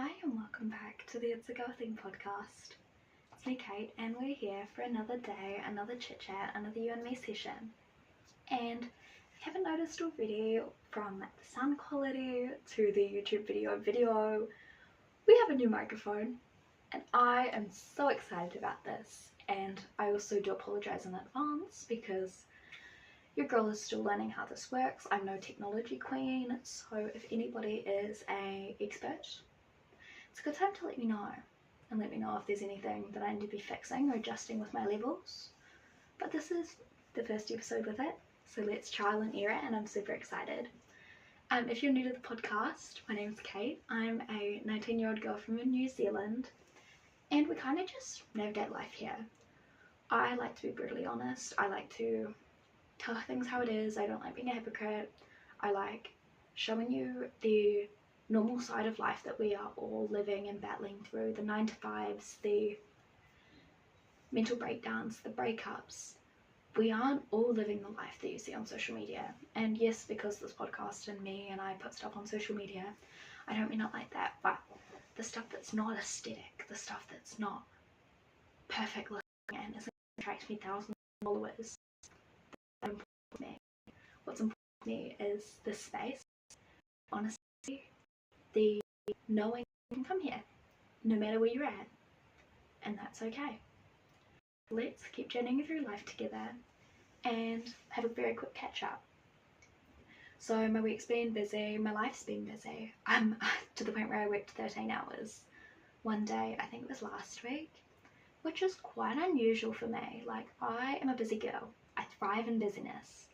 Hi and welcome back to the It's a Girl Thing podcast. It's me Kate and we're here for another day, another chit chat, another you and me session. And if you haven't noticed already, from the sound quality to the YouTube video, we have a new microphone and I am so excited about this. And I also do apologise in advance because your girl is still learning how this works. I'm no technology queen, so if anybody is an expert, it's a good time to let me know, and let me know if there's anything that I need to be fixing or adjusting with my levels. But this is the first episode with it, so let's trial and error, and I'm super excited. If you're new to the podcast, my name's Kate. I'm a 19-year-old girl from New Zealand, and we kind of just navigate life here. I like to be brutally honest. I like to tell things how it is. I don't like being a hypocrite. I like showing you the normal side of life that we are all living and battling through, the 9 to 5s, the mental breakdowns, the breakups. We aren't all living the life that you see on social media. And yes, because this podcast and me and I put stuff on social media, I don't mean it like that, but the stuff that's not aesthetic, the stuff that's not perfect looking and isn't attract me thousands of followers, that's important to me. What's important to me is the space, honestly, the knowing you can come here no matter where you're at, and that's okay. Let's keep journeying through life together and have a very quick catch up. So my week's been busy, my life's been busy. I'm to the point where I worked 13 hours one day, I think it was last week, which is quite unusual for me. Like, I am a busy girl, I thrive in busyness,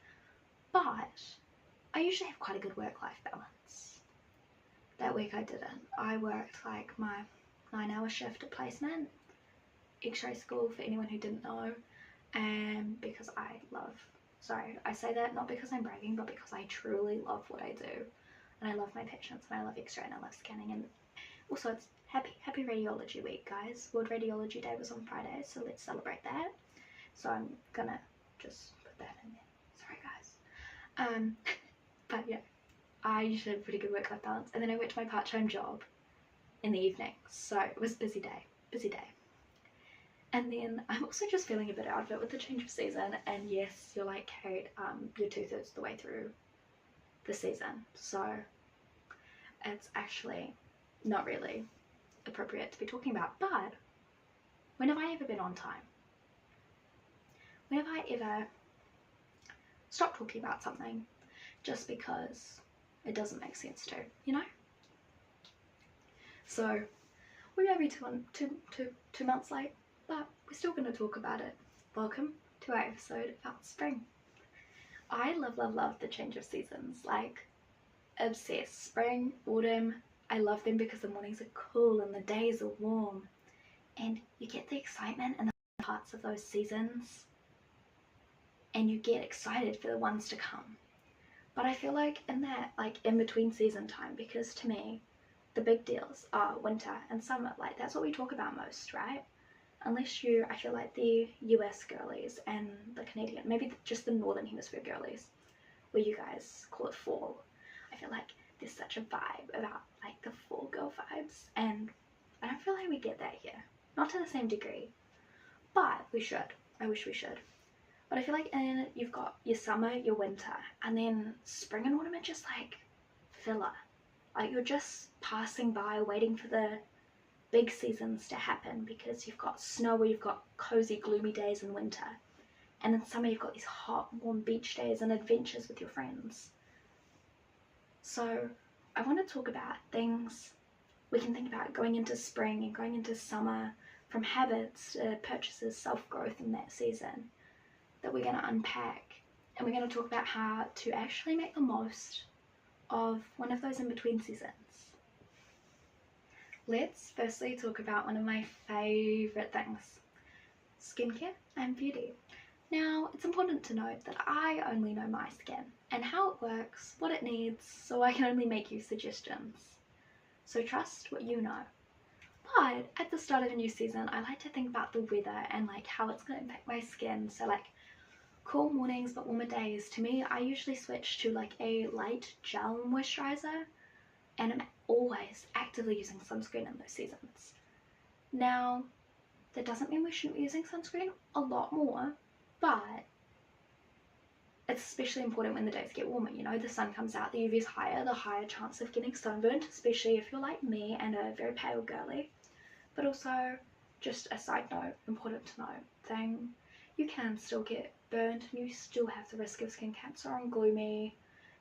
but I usually have quite a good work-life balance. That week I didn't. I worked like my 9-hour shift at placement, X-ray school for anyone who didn't know, and because I say that not because I'm bragging, but because I truly love what I do, and I love my patients, and I love X-ray, and I love scanning, and also it's happy radiology week, guys. World Radiology Day was on Friday, so let's celebrate that. So I'm gonna just put that in there. Sorry guys. But yeah, I usually have a pretty good work-life balance, and then I went to my part-time job in the evening, so it was a busy day. And then I'm also just feeling a bit out of it with the change of season, and yes, you're like, Kate, you're 2/3 the way through the season, so it's actually not really appropriate to be talking about. But when have I ever been on time? When have I ever stopped talking about something just because it doesn't make sense to, you know? So we may be two months late, but we're still going to talk about it. Welcome to our episode about spring. I love the change of seasons, like obsessed. Spring, autumn, I love them because the mornings are cool and the days are warm, and you get the excitement in the parts of those seasons, and you get excited for the ones to come. But I feel like in that, like, in between season time, because to me the big deals are winter and summer. Like, that's what we talk about most, right? Unless I feel like the US girlies and the Canadian, maybe just the Northern Hemisphere girlies, where you guys call it fall. I feel like there's such a vibe about like the fall girl vibes, and I don't feel like we get that here. Not to the same degree, but we should. I wish we should. But I feel like you've got your summer, your winter, and then spring and autumn are just like filler. Like, you're just passing by, waiting for the big seasons to happen, because you've got snow, or you've got cozy, gloomy days in winter, and in summer you've got these hot, warm beach days and adventures with your friends. So I want to talk about things we can think about going into spring and going into summer, from habits to purchases, self-growth in that season, that we're going to unpack, and we're going to talk about how to actually make the most of one of those in-between seasons. Let's firstly talk about one of my favourite things, skincare and beauty. Now, it's important to note that I only know my skin and how it works, what it needs, so I can only make you suggestions. So trust what you know. But at the start of a new season, I like to think about the weather and like how it's going to impact my skin. So like cool mornings but warmer days. To me, I usually switch to like a light gel moisturizer, and always actively using sunscreen in those seasons. Now, that doesn't mean we shouldn't be using sunscreen a lot more, but it's especially important when the days get warmer. You know, the sun comes out, the UV is higher, the higher chance of getting sunburned, especially if you're like me and a very pale girly. But also, just a side note, important to note, you can still get burned and you still have the risk of skin cancer on gloomy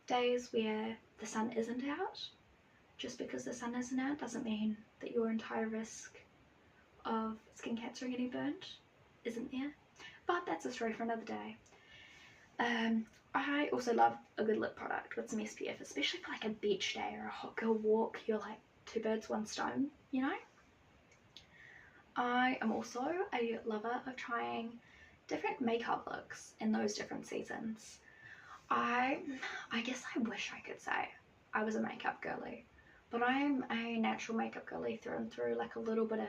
days where the sun isn't out. Just because the sun isn't out doesn't mean that your entire risk of skin cancer and getting burnt isn't there. But that's a story for another day. I also love a good lip product with some SPF, especially for like a beach day or a hot girl walk. You're like 2 birds, 1 stone, you know? I am also a lover of trying different makeup looks in those different seasons. I guess I wish I could say I was a makeup girly, but I'm a natural makeup girly through and through, like a little bit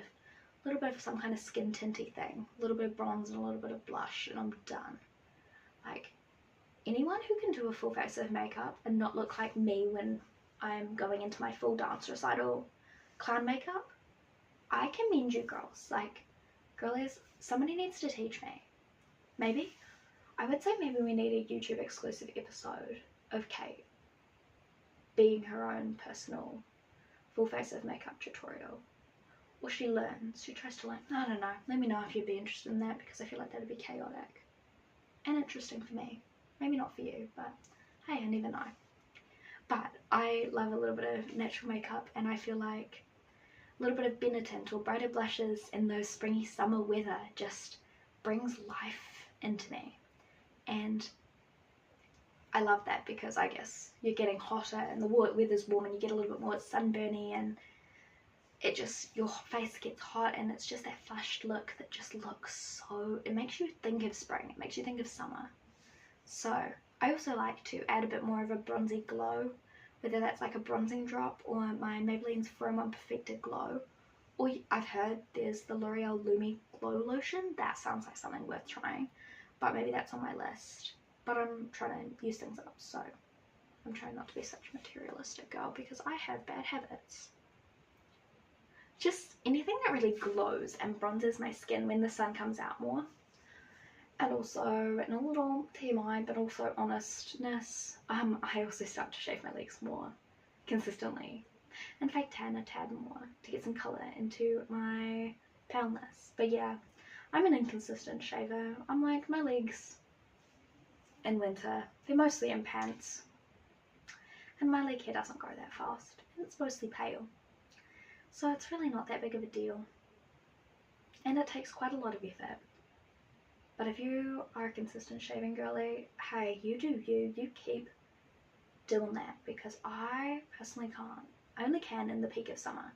of some kind of skin tinty thing, a little bit of bronze and a little bit of blush, and I'm done. Like, anyone who can do a full face of makeup and not look like me when I'm going into my full dance recital clown makeup, I commend you girls. Like, girlies, somebody needs to teach me. Maybe we need a YouTube exclusive episode of Kate being her own personal full face of makeup tutorial. Or she tries to learn. I don't know. Let me know if you'd be interested in that, because I feel like that'd be chaotic and interesting for me. Maybe not for you, but hey, I never know. But I love a little bit of natural makeup, and I feel like a little bit of Benetint or brighter blushes in those springy summer weather just brings life into me. And I love that, because I guess you're getting hotter and the weather's warm and you get a little bit more sunburny, and it just, your face gets hot, and it's just that flushed look that just looks so, it makes you think of spring, it makes you think of summer. So I also like to add a bit more of a bronzy glow, whether that's like a bronzing drop or my Maybelline's Foam On Perfected Glow, or I've heard there's the L'Oreal Lumi Glow Lotion. That sounds like something worth trying, but maybe that's on my list. But I'm trying to use things up, so I'm trying not to be such a materialistic girl, because I have bad habits. Just anything that really glows and bronzes my skin when the sun comes out more. And also, in a little TMI, but also honestness, I also start to shave my legs more consistently and fake tan a tad more to get some colour into my paleness. But yeah, I'm an inconsistent shaver. I'm like, my legs in winter, they're mostly in pants, and my leg hair doesn't grow that fast, and it's mostly pale. So it's really not that big of a deal, and it takes quite a lot of effort. But if you are a consistent shaving girly, hey, you do you keep doing that, because I personally can't. I only can in the peak of summer.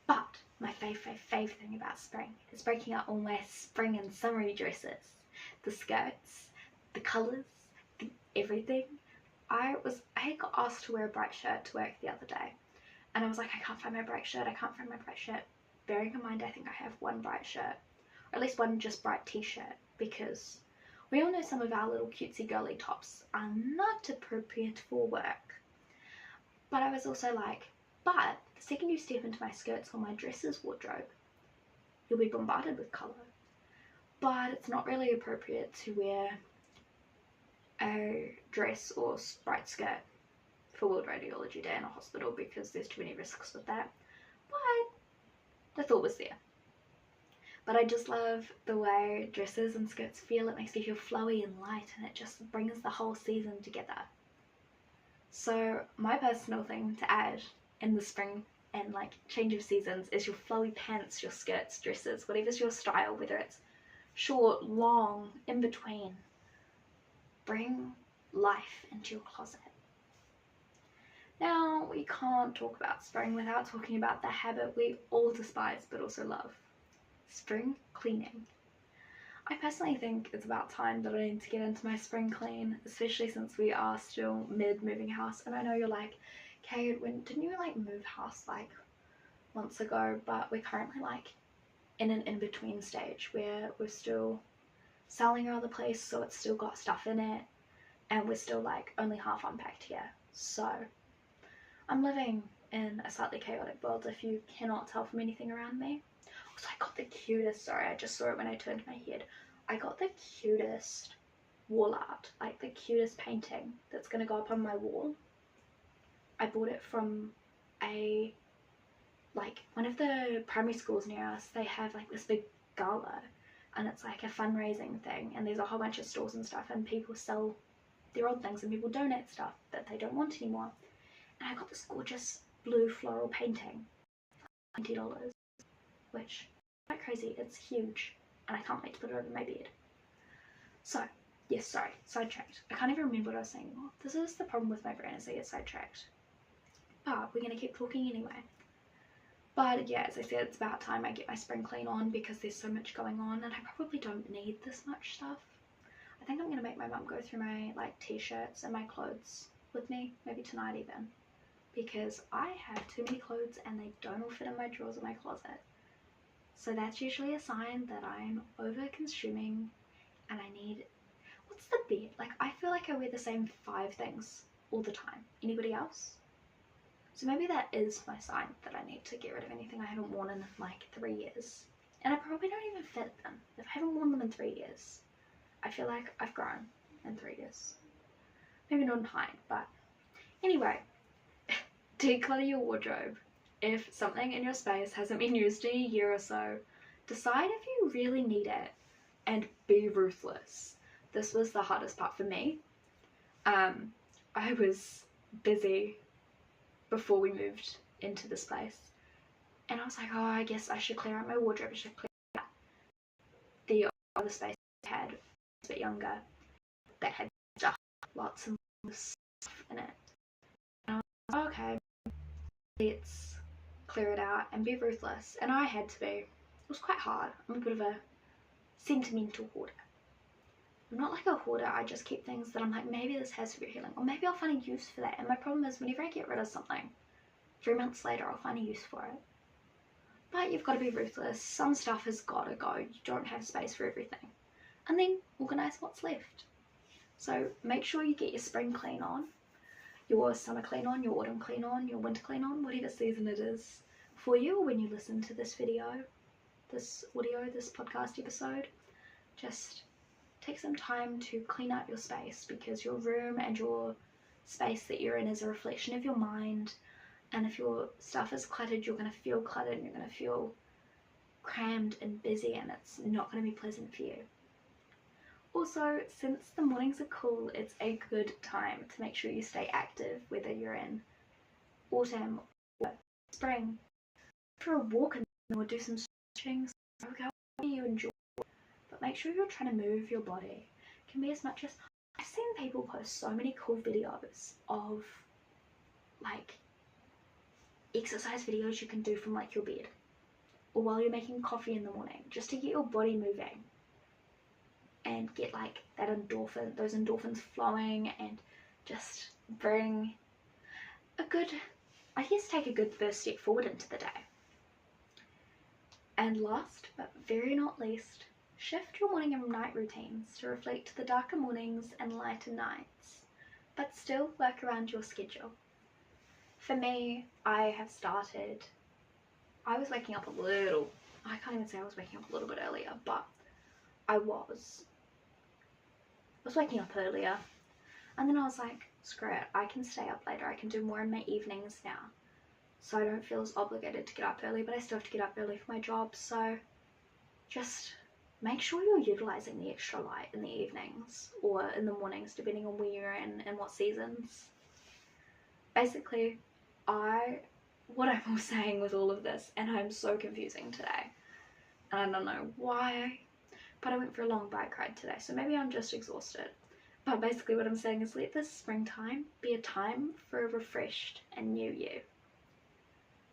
But my fave thing about spring is breaking out all my spring and summery dresses. The skirts, the colours, the everything. I got asked to wear a bright shirt to work the other day, and I was like, I can't find my bright shirt, Bearing in mind, I think I have one bright shirt, or at least one just bright t-shirt, because we all know some of our little cutesy girly tops are not appropriate for work. But I was also like, but the second you step into my skirts or my dresses wardrobe, you'll be bombarded with colour. But it's not really appropriate to wear a dress or bright skirt for World Radiology Day in a hospital, because there's too many risks with that. But the thought was there. But I just love the way dresses and skirts feel. It makes me feel flowy and light, and it just brings the whole season together. So my personal thing to add in the spring and like change of seasons is your flowy pants, your skirts, dresses, whatever's your style, whether it's short, long, in between. Bring life into your closet. Now, we can't talk about spring without talking about the habit we all despise but also love. Spring cleaning. I personally think it's about time that I need to get into my spring clean, especially since we are still mid-moving house. And I know you're like, Kate, didn't you like move house like months ago? But we're currently like in an in-between stage where we're still selling our other place, so it's still got stuff in it, and we're still like only half unpacked here. So I'm living in a slightly chaotic world if you cannot tell from anything around me. Also, I got the cutest, sorry, I just saw it when I turned my head. I got the cutest wall art, like the cutest painting that's going to go up on my wall. I bought it from one of the primary schools near us. They have like this big gala, and it's like a fundraising thing, and there's a whole bunch of stores and stuff, and people sell their old things and people donate stuff that they don't want anymore. And I got this gorgeous blue floral painting, $20, which is quite crazy. It's huge, and I can't wait to put it over my bed. So, yes, sorry, sidetracked. I can't even remember what I was saying anymore. This is the problem with my brain, is I get sidetracked. But we're going to keep talking anyway. But yeah, as I said, it's about time I get my spring clean on because there's so much going on, and I probably don't need this much stuff. I think I'm going to make my mum go through my t-shirts and my clothes with me, maybe tonight even, because I have too many clothes and they don't all fit in my drawers or my closet. So that's usually a sign that I'm over consuming and I need, what's the bet? Like, I feel like I wear the same 5 things all the time. Anybody else? So maybe that is my sign that I need to get rid of anything I haven't worn in like 3 years. And I probably don't even fit them. If I haven't worn them in 3 years, I feel like I've grown in 3 years. Maybe not in height, but anyway, declutter your wardrobe. If something in your space hasn't been used in a year or so, decide if you really need it and be ruthless. This was the hardest part for me. I was busy before we moved into this place, and I was like, oh, I guess I should clear out my wardrobe. I should clear out the other space I had. A bit younger, that had stuff, lots and lots of stuff in it. And I was like, okay, let's clear it out and be ruthless. And I had to be. It was quite hard. I'm a bit of a sentimental hoarder. I'm not like a hoarder, I just keep things that I'm like, maybe this has root healing, or maybe I'll find a use for that. And my problem is, whenever I get rid of something, 3 months later I'll find a use for it. But you've got to be ruthless. Some stuff has got to go. You don't have space for everything. And then organise what's left. So make sure you get your spring clean on, your summer clean on, your autumn clean on, your winter clean on, whatever season it is for you when you listen to this video, this audio, this podcast episode. Just take some time to clean out your space, because your room and your space that you're in is a reflection of your mind. And if your stuff is cluttered, you're going to feel cluttered and you're going to feel crammed and busy, and it's not going to be pleasant for you. Also, since the mornings are cool, it's a good time to make sure you stay active, whether you're in autumn or spring. For a walk or do some stretching, whatever you enjoy. But make sure you're trying to move your body. It can be as much as, I've seen people post so many cool videos of like exercise videos you can do from like your bed, or while you're making coffee in the morning, just to get your body moving and get like that those endorphins flowing, and just bring a good, I guess, take a good first step forward into the day. And last but very not least, shift your morning and night routines to reflect the darker mornings and lighter nights, but still work around your schedule. For me, I was waking up a little, I can't even say I was waking up a little bit earlier, but I was waking up earlier, and then I was like, screw it, I can stay up later, I can do more in my evenings now, so I don't feel as obligated to get up early, but I still have to get up early for my job. So just make sure you're utilising the extra light in the evenings or in the mornings, depending on where you're in and what seasons. Basically, what I'm all saying with all of this, and I'm so confusing today, and I don't know why, but I went for a long bike ride today, so maybe I'm just exhausted. But basically what I'm saying is, let this springtime be a time for a refreshed and new you.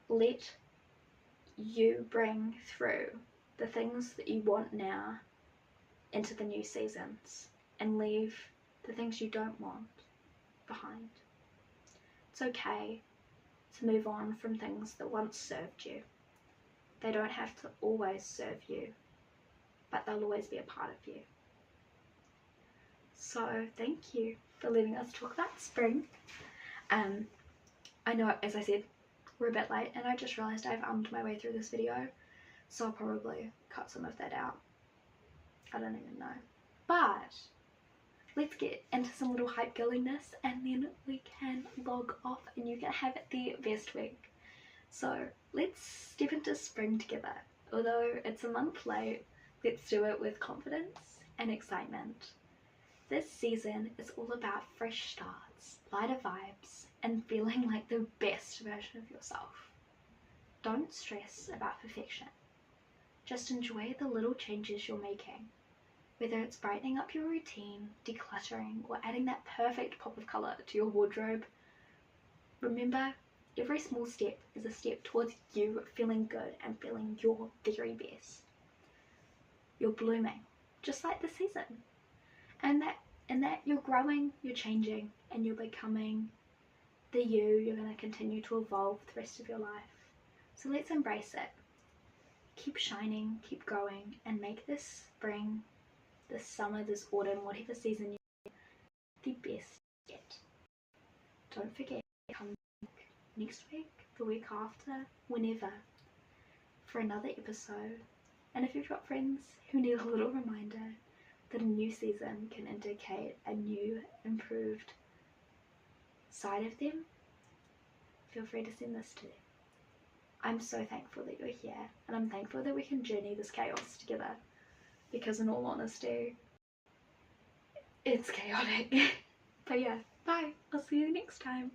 Let you bring through the things that you want now into the new seasons, and leave the things you don't want behind. It's okay to move on from things that once served you. They don't have to always serve you, but they'll always be a part of you. So thank you for letting us talk about spring. I know, as I said, we're a bit late, and I just realised I've ummed my way through this video, so I'll probably cut some of that out. I don't even know. But let's get into some little hype girliness, and then we can log off and you can have the best week. So let's step into spring together. Although it's a month late, let's do it with confidence and excitement. This season is all about fresh starts, lighter vibes, and feeling like the best version of yourself. Don't stress about perfection. Just enjoy the little changes you're making. Whether it's brightening up your routine, decluttering, or adding that perfect pop of colour to your wardrobe, remember, every small step is a step towards you feeling good and feeling your very best. You're blooming, just like the season. And that you're growing, you're changing, and you're becoming the you're going to continue to evolve the rest of your life. So let's embrace it. Keep shining, keep growing, and make this spring, this summer, this autumn, whatever season you're in, the best yet. Don't forget to come back next week, the week after, whenever, for another episode. And if you've got friends who need a little reminder that a new season can indicate a new, improved side of them, feel free to send this to them. I'm so thankful that you're here, and I'm thankful that we can journey this chaos together, because in all honesty, it's chaotic. But yeah, bye. I'll see you next time.